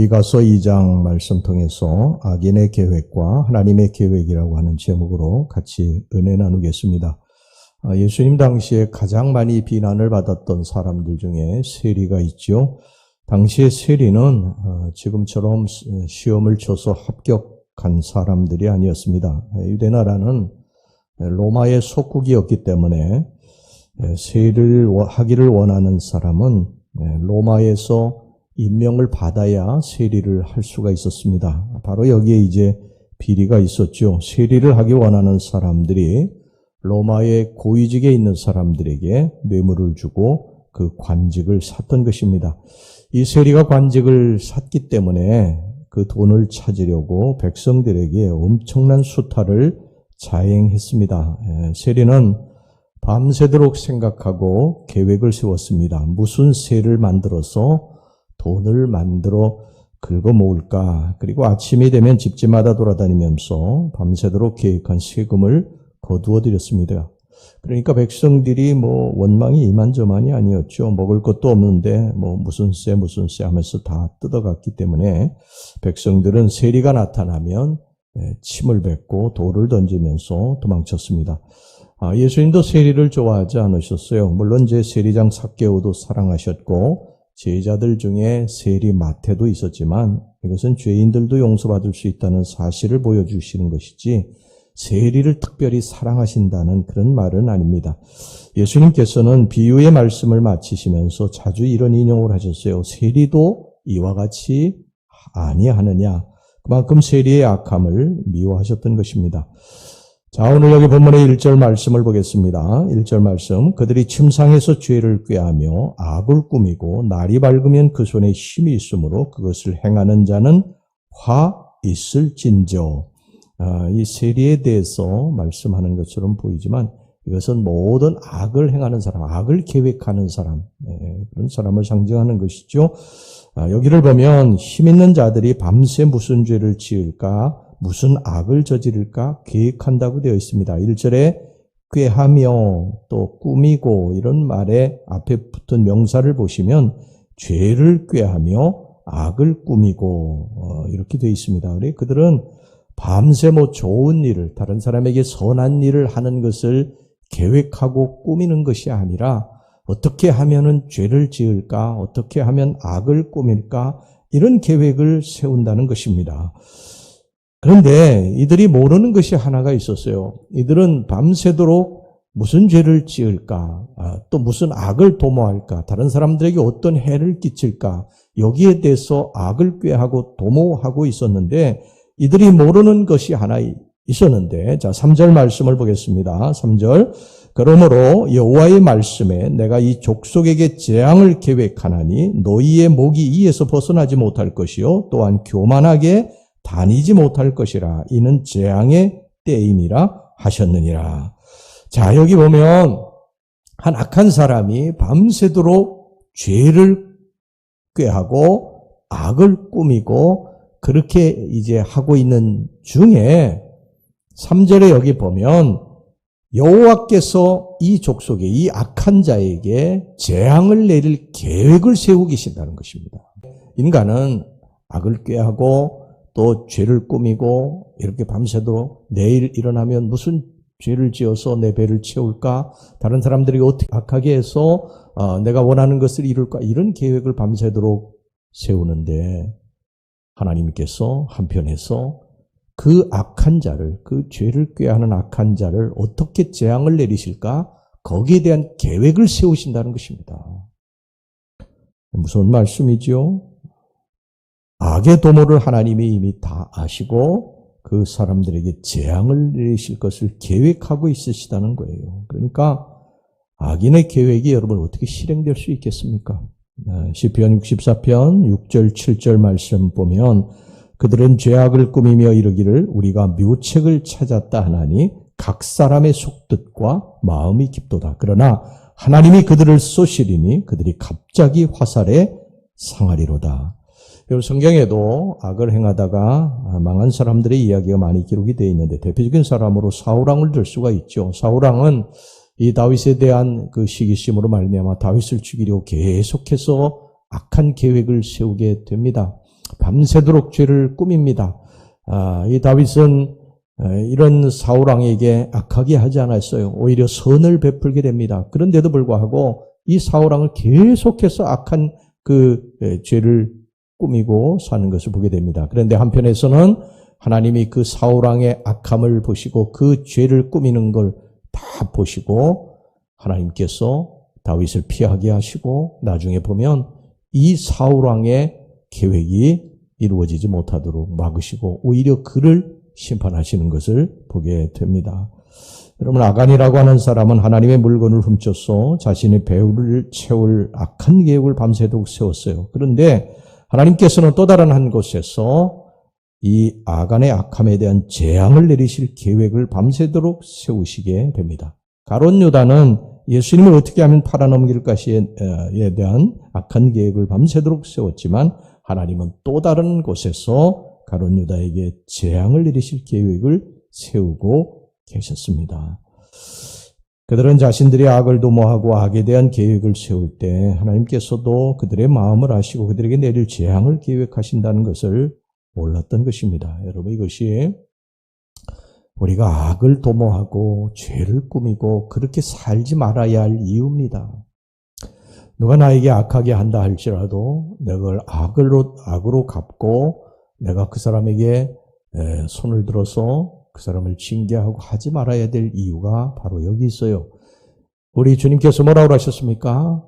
미가서 2장 말씀 통해서 악인의 계획과 하나님의 계획이라고 하는 제목으로 같이 은혜 나누겠습니다. 예수님 당시에 가장 많이 비난을 받았던 사람들 중에 세리가 있죠. 당시에 세리는 지금처럼 시험을 쳐서 합격한 사람들이 아니었습니다. 유대나라는 로마의 속국이었기 때문에 세리를 하기를 원하는 사람은 로마에서 임명을 받아야 세리를 할 수가 있었습니다. 바로 여기에 이제 비리가 있었죠. 세리를 하기 원하는 사람들이 로마의 고위직에 있는 사람들에게 뇌물을 주고 그 관직을 샀던 것입니다. 이 세리가 관직을 샀기 때문에 그 돈을 찾으려고 백성들에게 엄청난 수탈을 자행했습니다. 세리는 밤새도록 생각하고 계획을 세웠습니다. 무슨 세를 만들어서 돈을 만들어 긁어 모을까? 그리고 아침이 되면 집집마다 돌아다니면서 밤새도록 계획한 세금을 거두어 드렸습니다. 그러니까 백성들이 원망이 이만저만이 아니었죠. 먹을 것도 없는데 무슨 세 하면서 다 뜯어갔기 때문에 백성들은 세리가 나타나면 침을 뱉고 돌을 던지면서 도망쳤습니다. 예수님도 세리를 좋아하지 않으셨어요. 물론 제 세리장 삭개오도 사랑하셨고 제자들 중에 세리 마태도 있었지만 이것은 죄인들도 용서받을 수 있다는 사실을 보여주시는 것이지 세리를 특별히 사랑하신다는 그런 말은 아닙니다. 예수님께서는 비유의 말씀을 마치시면서 자주 이런 인용을 하셨어요. 세리도 이와 같이 아니하느냐. 그만큼 세리의 악함을 미워하셨던 것입니다. 자, 오늘 여기 본문의 1절 말씀을 보겠습니다. 1절 말씀. 그들이 침상에서 죄를 꾀하며 악을 꾸미고 날이 밝으면 그 손에 힘이 있으므로 그것을 행하는 자는 화 있을진저. 이 세리에 대해서 말씀하는 것처럼 보이지만 이것은 모든 악을 행하는 사람, 악을 계획하는 사람, 그런 사람을 상징하는 것이죠. 여기를 보면 힘 있는 자들이 밤새 무슨 죄를 지을까, 무슨 악을 저지를까 계획한다고 되어 있습니다. 1절에 꾀하며 또 꾸미고 이런 말에 앞에 붙은 명사를 보시면 죄를 꾀하며 악을 꾸미고 이렇게 되어 있습니다. 그들은 밤새 좋은 일을, 다른 사람에게 선한 일을 하는 것을 계획하고 꾸미는 것이 아니라 어떻게 하면은 죄를 지을까, 어떻게 하면 악을 꾸밀까 이런 계획을 세운다는 것입니다. 그런데 이들이 모르는 것이 하나가 있었어요. 이들은 밤새도록 무슨 죄를 지을까, 또 무슨 악을 도모할까, 다른 사람들에게 어떤 해를 끼칠까, 여기에 대해서 악을 꾀하고 도모하고 있었는데 이들이 모르는 것이 하나 있었는데, 자, 3절 말씀을 보겠습니다. 3절. 그러므로 여호와의 말씀에 내가 이 족속에게 재앙을 계획하나니 너희의 목이 이에서 벗어나지 못할 것이요 또한 교만하게 다니지 못할 것이라. 이는 재앙의 때임이라 하셨느니라. 자, 여기 보면 한 악한 사람이 밤새도록 죄를 꾀하고 악을 꾸미고 그렇게 이제 하고 있는 중에 3절에 여기 보면 여호와께서 이 족속에 이 악한 자에게 재앙을 내릴 계획을 세우고 계신다는 것입니다. 인간은 악을 꾀하고 또 죄를 꾸미고 이렇게 밤새도록 내일 일어나면 무슨 죄를 지어서 내 배를 채울까? 다른 사람들이 어떻게 악하게 해서 내가 원하는 것을 이룰까? 이런 계획을 밤새도록 세우는데 하나님께서 한편에서 그 악한 자를, 그 죄를 꾀하는 악한 자를 어떻게 재앙을 내리실까? 거기에 대한 계획을 세우신다는 것입니다. 무슨 말씀이죠? 악의 도모를 하나님이 이미 다 아시고 그 사람들에게 재앙을 내리실 것을 계획하고 있으시다는 거예요. 그러니까 악인의 계획이 여러분 어떻게 실행될 수 있겠습니까? 시편 64편 6절 7절 말씀 보면 그들은 죄악을 꾸미며 이르기를 우리가 묘책을 찾았다 하나니 각 사람의 속뜻과 마음이 깊도다. 그러나 하나님이 그들을 쏘시리니 그들이 갑자기 화살에 상하리로다. 성경에도 악을 행하다가 망한 사람들의 이야기가 많이 기록이 되어 있는데 대표적인 사람으로 사울왕을 들 수가 있죠. 사울왕은 이 다윗에 대한 그 시기심으로 말미암아 다윗을 죽이려고 계속해서 악한 계획을 세우게 됩니다. 밤새도록 죄를 꾸밉니다. 이 다윗은 이런 사울 왕에게 악하게 하지 않았어요. 오히려 선을 베풀게 됩니다. 그런데도 불구하고 이 사울 왕을 계속해서 악한 그 죄를 꾸미고 사는 것을 보게 됩니다. 그런데 한편에서는 하나님이 그 사울 왕의 악함을 보시고 그 죄를 꾸미는 걸 다 보시고 하나님께서 다윗을 피하게 하시고 나중에 보면 이 사울 왕의 계획이 이루어지지 못하도록 막으시고 오히려 그를 심판하시는 것을 보게 됩니다. 여러분, 아간이라고 하는 사람은 하나님의 물건을 훔쳐서 자신의 배후를 채울 악한 계획을 밤새도록 세웠어요. 그런데 하나님께서는 또 다른 한 곳에서 이 아간의 악함에 대한 재앙을 내리실 계획을 밤새도록 세우시게 됩니다. 가룟 유다는 예수님을 어떻게 하면 팔아넘길 것이에 대한 악한 계획을 밤새도록 세웠지만 하나님은 또 다른 곳에서 가룟 유다에게 재앙을 내리실 계획을 세우고 계셨습니다. 그들은 자신들이 악을 도모하고 악에 대한 계획을 세울 때 하나님께서도 그들의 마음을 아시고 그들에게 내릴 재앙을 계획하신다는 것을 몰랐던 것입니다. 여러분, 이것이 우리가 악을 도모하고 죄를 꾸미고 그렇게 살지 말아야 할 이유입니다. 누가 나에게 악하게 한다 할지라도 내가 그걸 악으로 갚고 내가 그 사람에게 손을 들어서 그 사람을 징계하고 하지 말아야 될 이유가 바로 여기 있어요. 우리 주님께서 뭐라고 하셨습니까?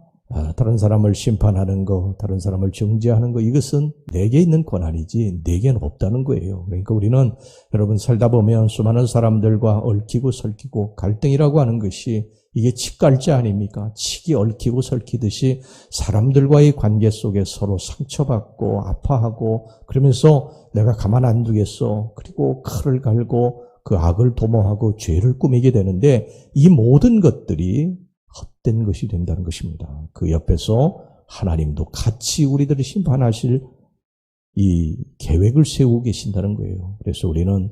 다른 사람을 심판하는 거, 다른 사람을 정죄하는 거, 이것은 내게 있는 권한이지 내게는 없다는 거예요. 그러니까 우리는 여러분 살다 보면 수많은 사람들과 얽히고 설키고 갈등이라고 하는 것이 이게 치갈자 아닙니까? 치기 얽히고 설키듯이 사람들과의 관계 속에 서로 상처받고 아파하고 그러면서 내가 가만 안 두겠어. 그리고 칼을 갈고 그 악을 도모하고 죄를 꾸미게 되는데 이 모든 것들이 헛된 것이 된다는 것입니다. 그 옆에서 하나님도 같이 우리들을 심판하실 이 계획을 세우고 계신다는 거예요. 그래서 우리는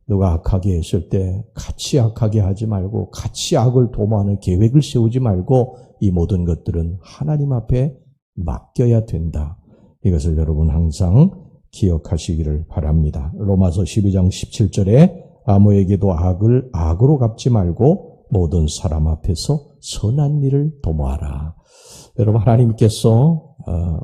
누가 악하게 했을 때 같이 악하게 하지 말고 같이 악을 도모하는 계획을 세우지 말고 이 모든 것들은 하나님 앞에 맡겨야 된다. 이것을 여러분 항상 기억하시기를 바랍니다. 로마서 12장 17절에 아무에게도 악을 악으로 갚지 말고 모든 사람 앞에서 선한 일을 도모하라. 여러분, 하나님께서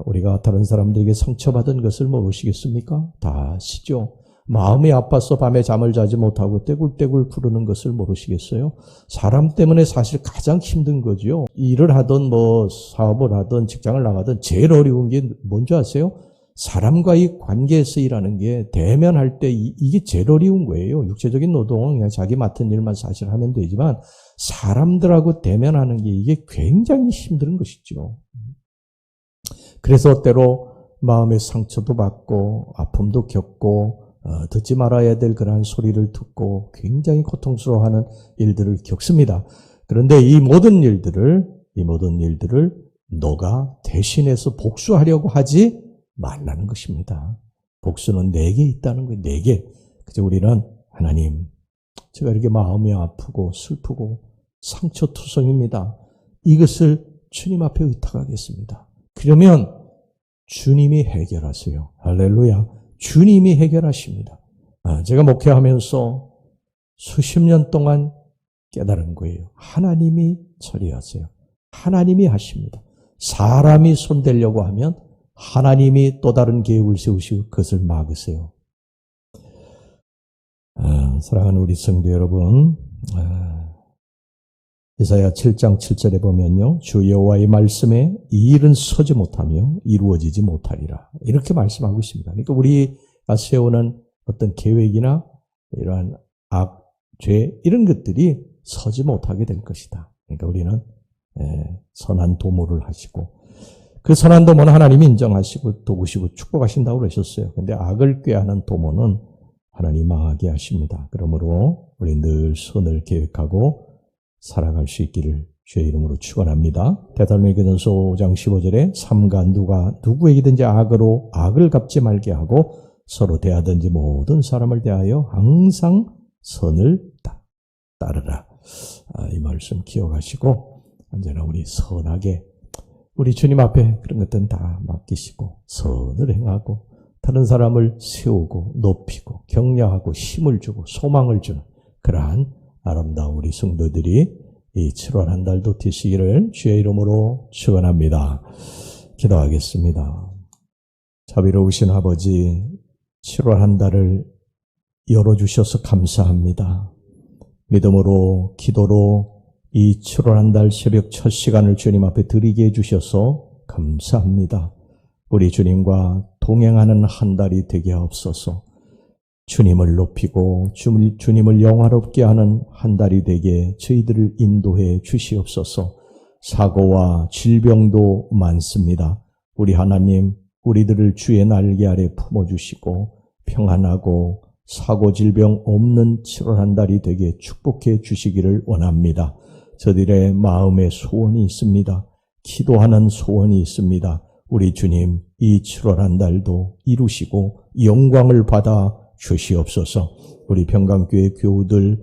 우리가 다른 사람들에게 상처받은 것을 모르시겠습니까? 다 아시죠? 마음이 아파서 밤에 잠을 자지 못하고 떼굴떼굴 부르는 것을 모르시겠어요? 사람 때문에 사실 가장 힘든 거죠. 일을 하든 사업을 하든 직장을 나가든 제일 어려운 게 뭔지 아세요? 사람과의 관계에서 일하는 게 대면할 때 이게 제일 어려운 거예요. 육체적인 노동은 그냥 자기 맡은 일만 사실 하면 되지만 사람들하고 대면하는 게 이게 굉장히 힘든 것이죠. 그래서 때로 마음의 상처도 받고 아픔도 겪고 듣지 말아야 될 그러한 소리를 듣고 굉장히 고통스러워하는 일들을 겪습니다. 그런데 이 모든 일들을 너가 대신해서 복수하려고 하지 말라는 것입니다. 복수는 내게 있다는 거예요. 내게. 그래서 우리는 하나님, 제가 이렇게 마음이 아프고 슬프고 상처투성입니다. 이것을 주님 앞에 의탁하겠습니다. 그러면 주님이 해결하세요. 할렐루야. 주님이 해결하십니다. 제가 목회하면서 수십 년 동안 깨달은 거예요. 하나님이 처리하세요. 하나님이 하십니다. 사람이 손대려고 하면 하나님이 또 다른 계획을 세우시고 그것을 막으세요. 사랑하는 우리 성도 여러분, 이사야 7장 7절에 보면요, 주 여호와의 말씀에 이 일은 서지 못하며 이루어지지 못하리라, 이렇게 말씀하고 있습니다. 그러니까 우리가 세우는 어떤 계획이나 이러한 악, 죄 이런 것들이 서지 못하게 될 것이다. 그러니까 우리는 선한 도모를 하시고 그 선한 도모는 하나님이 인정하시고 도우시고 축복하신다고 그러셨어요. 그런데 악을 꾀하는 도모는 하나님 망하게 하십니다. 그러므로 우리 늘 선을 계획하고 살아갈 수 있기를 주의 이름으로 축원합니다. 데살로니가전서 5장 15절에 삼가 누구에게든지 악을 갚지 말게 하고 서로 대하든지 모든 사람을 대하여 항상 선을 따르라. 이 말씀 기억하시고 언제나 우리 선하게 우리 주님 앞에 그런 것들은 다 맡기시고 선을 행하고 다른 사람을 세우고 높이고 격려하고 힘을 주고 소망을 주는 그러한 아름다운 우리 성도들이 이 7월 한 달도 되시기를 주의 이름으로 축원합니다. 기도하겠습니다. 자비로우신 아버지, 7월 한 달을 열어주셔서 감사합니다. 믿음으로 기도로 이 7월 한 달 새벽 첫 시간을 주님 앞에 드리게 해주셔서 감사합니다. 우리 주님과 동행하는 한 달이 되게 하옵소서. 주님을 높이고 주님을 영화롭게 하는 한 달이 되게 저희들을 인도해 주시옵소서. 사고와 질병도 많습니다. 우리 하나님, 우리들을 주의 날개 아래 품어주시고 평안하고 사고 질병 없는 7월 한 달이 되게 축복해 주시기를 원합니다. 저들의 마음에 소원이 있습니다. 기도하는 소원이 있습니다. 우리 주님, 이 7월 한 달도 이루시고 영광을 받아 주시옵소서. 우리 평강교회 교우들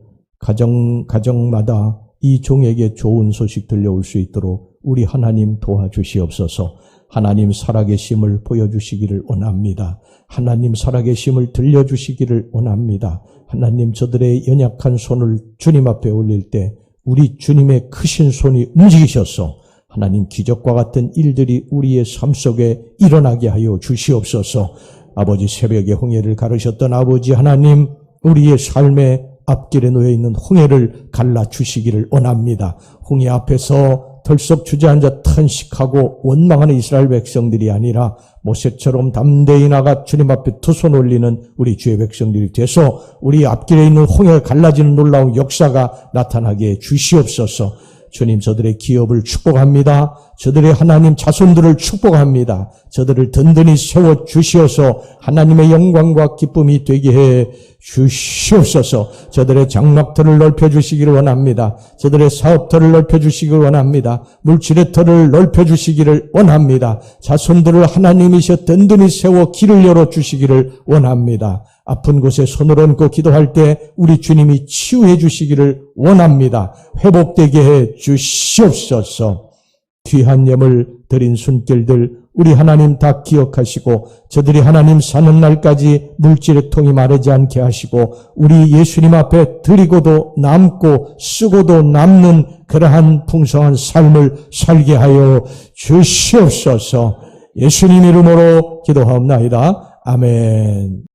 가정마다 이 종에게 좋은 소식 들려올 수 있도록 우리 하나님 도와주시옵소서. 하나님 살아계심을 보여주시기를 원합니다. 하나님 살아계심을 들려주시기를 원합니다. 하나님 저들의 연약한 손을 주님 앞에 올릴 때 우리 주님의 크신 손이 움직이셔서 하나님 기적과 같은 일들이 우리의 삶 속에 일어나게 하여 주시옵소서. 아버지 새벽에 홍해를 가르셨던 아버지 하나님, 우리의 삶의 앞길에 놓여있는 홍해를 갈라주시기를 원합니다. 홍해 앞에서 덜썩 주저앉아 탄식하고 원망하는 이스라엘 백성들이 아니라 모세처럼 담대히 나가 주님 앞에 두 손 올리는 우리 주의 백성들이 돼서 우리 앞길에 있는 홍해가 갈라지는 놀라운 역사가 나타나게 주시옵소서. 주님, 저들의 기업을 축복합니다. 저들의 하나님 자손들을 축복합니다. 저들을 든든히 세워 주시어서 하나님의 영광과 기쁨이 되게 해 주시옵소서. 저들의 장막터를 넓혀 주시기를 원합니다. 저들의 사업터를 넓혀 주시기를 원합니다. 물질의 터를 넓혀 주시기를 원합니다. 자손들을 하나님이셔 든든히 세워 길을 열어 주시기를 원합니다. 아픈 곳에 손을 얹고 기도할 때 우리 주님이 치유해 주시기를 원합니다. 회복되게 해 주시옵소서. 귀한 예물 드린 손길들 우리 하나님 다 기억하시고 저들이 하나님 사는 날까지 물질의 통이 마르지 않게 하시고 우리 예수님 앞에 드리고도 남고 쓰고도 남는 그러한 풍성한 삶을 살게 하여 주시옵소서. 예수님 이름으로 기도하옵나이다. 아멘.